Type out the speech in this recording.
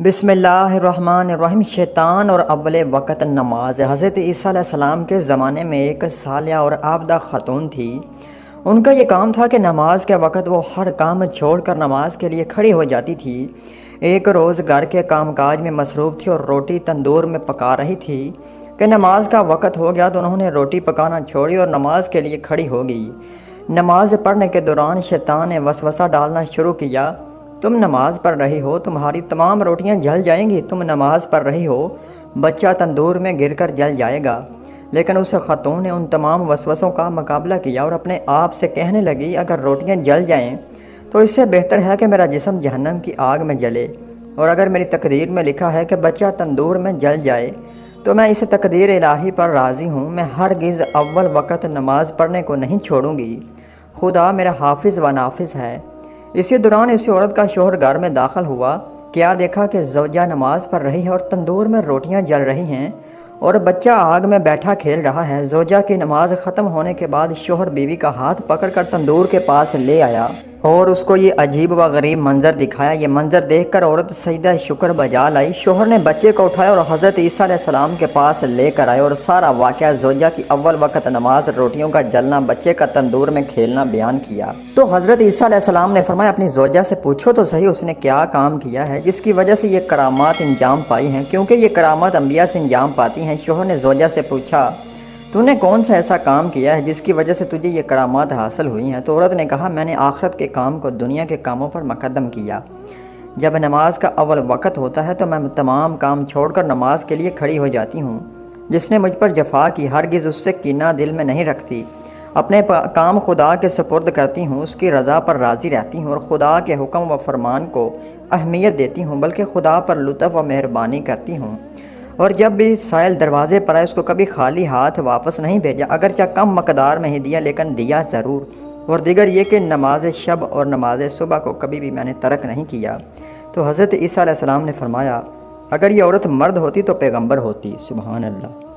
بسم اللہ الرحمن الرحیم۔ شیطان اور اول وقت نماز۔ حضرت عیسیٰ علیہ السلام کے زمانے میں ایک صالحہ اور عابدہ خاتون تھی۔ ان کا یہ کام تھا کہ نماز کے وقت وہ ہر کام چھوڑ کر نماز کے لیے کھڑی ہو جاتی تھی۔ ایک روز گھر کے کام کاج میں مصروف تھی اور روٹی تندور میں پکا رہی تھی کہ نماز کا وقت ہو گیا تو انہوں نے روٹی پکانا چھوڑی اور نماز کے لیے کھڑی ہو گئی۔ نماز پڑھنے کے دوران شیطان نے وسوسہ ڈالنا شروع کیا، تم نماز پڑھ رہی ہو، تمہاری تمام روٹیاں جل جائیں گی، تم نماز پڑھ رہی ہو، بچہ تندور میں گر کر جل جائے گا۔ لیکن اس خاتون نے ان تمام وسوسوں کا مقابلہ کیا اور اپنے آپ سے کہنے لگی، اگر روٹیاں جل جائیں تو اس سے بہتر ہے کہ میرا جسم جہنم کی آگ میں جلے، اور اگر میری تقدیر میں لکھا ہے کہ بچہ تندور میں جل جائے تو میں اس تقدیر الہی پر راضی ہوں، میں ہرگز اول وقت نماز پڑھنے کو نہیں چھوڑوں گی، خدا میرا حافظ و نافذ ہے۔ اسی دوران اسی عورت کا شوہر گھر میں داخل ہوا، کیا دیکھا کہ زوجہ نماز پڑھ رہی ہے اور تندور میں روٹیاں جل رہی ہیں اور بچہ آگ میں بیٹھا کھیل رہا ہے۔ زوجہ کی نماز ختم ہونے کے بعد شوہر بیوی کا ہاتھ پکڑ کر تندور کے پاس لے آیا اور اس کو یہ عجیب و غریب منظر دکھایا۔ یہ منظر دیکھ کر عورت سجدہ شکر بجا لائی۔ شوہر نے بچے کو اٹھایا اور حضرت عیسیٰ علیہ السلام کے پاس لے کر آئے اور سارا واقعہ زوجہ کی اول وقت نماز، روٹیوں کا جلنا، بچے کا تندور میں کھیلنا بیان کیا۔ تو حضرت عیسیٰ علیہ السلام نے فرمایا، اپنی زوجہ سے پوچھو تو صحیح اس نے کیا کام کیا ہے جس کی وجہ سے یہ کرامات انجام پائی ہیں، کیونکہ یہ کرامات انبیاء سے انجام پاتی ہیں۔ شوہر نے زوجہ سے پوچھا، تو نے کون سا ایسا کام کیا ہے جس کی وجہ سے تجھے یہ کرامات حاصل ہوئی ہیں؟ تو عورت نے کہا، میں نے آخرت کے کام کو دنیا کے کاموں پر مقدم کیا۔ جب نماز کا اول وقت ہوتا ہے تو میں تمام کام چھوڑ کر نماز کے لیے کھڑی ہو جاتی ہوں۔ جس نے مجھ پر جفا کی ہرگز اس سے کینہ دل میں نہیں رکھتی، اپنے کام خدا کے سپرد کرتی ہوں، اس کی رضا پر راضی رہتی ہوں اور خدا کے حکم و فرمان کو اہمیت دیتی ہوں، بلکہ خدا پر لطف و مہربانی کرتی ہوں، اور جب بھی سائل دروازے پر آئے اس کو کبھی خالی ہاتھ واپس نہیں بھیجا، اگرچہ کم مقدار میں ہی دیا لیکن دیا ضرور، اور دیگر یہ کہ نماز شب اور نماز صبح کو کبھی بھی میں نے ترک نہیں کیا۔ تو حضرت عیسیٰ علیہ السلام نے فرمایا، اگر یہ عورت مرد ہوتی تو پیغمبر ہوتی۔ سبحان اللہ۔